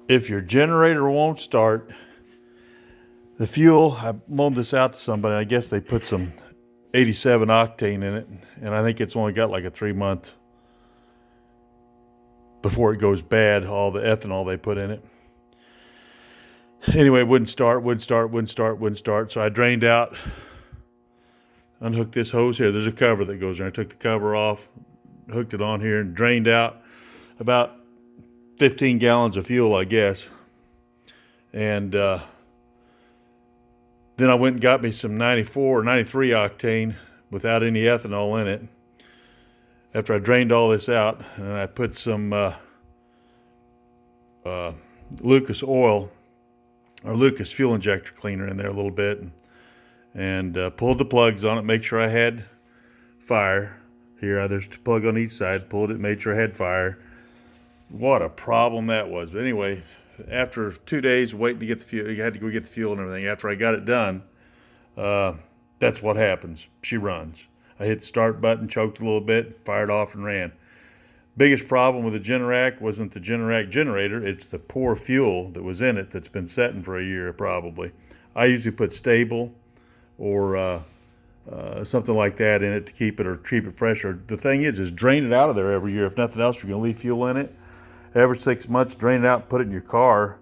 If your generator won't start, the fuel, I loaned this out to somebody. I guess they put some 87 octane in it, and I think it's only got like a 3-month before it goes bad, all the ethanol they put in it. Anyway, it wouldn't start. So I drained out, unhooked this hose here. There's a cover that goes there. I took the cover off, hooked it on here, and drained out about 15 gallons of fuel, I guess. And then I went and got me some 94 or 93 octane without any ethanol in it. After I drained all this out, and I put some Lucas oil or Lucas fuel injector cleaner in there a little bit, and pulled the plugs on it, make sure I had fire. Here, there's a plug on each side. Pulled it, made sure I had fire. What a problem that was. But anyway, after 2 days waiting to get the fuel, you had to go get the fuel and everything. After I got it done, that's what happens. She runs. I hit the start button, choked a little bit, fired off and ran. Biggest problem with the Generac wasn't the Generac generator. It's the poor fuel that was in it that's been setting for a year probably. I usually put stable or something like that in it to keep it fresher. The thing is drain it out of there every year. If nothing else, you're going to leave fuel in it. Every 6 months, drain it out, put it in your car,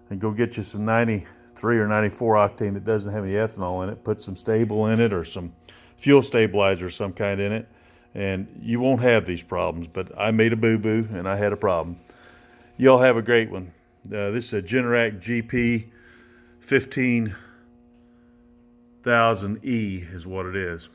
and go get you some 93 or 94 octane that doesn't have any ethanol in it. Put some stable in it or some fuel stabilizer of some kind in it, and you won't have these problems. But I made a boo-boo, and I had a problem. Y'all have a great one. This is a Generac GP 15,000E is what it is.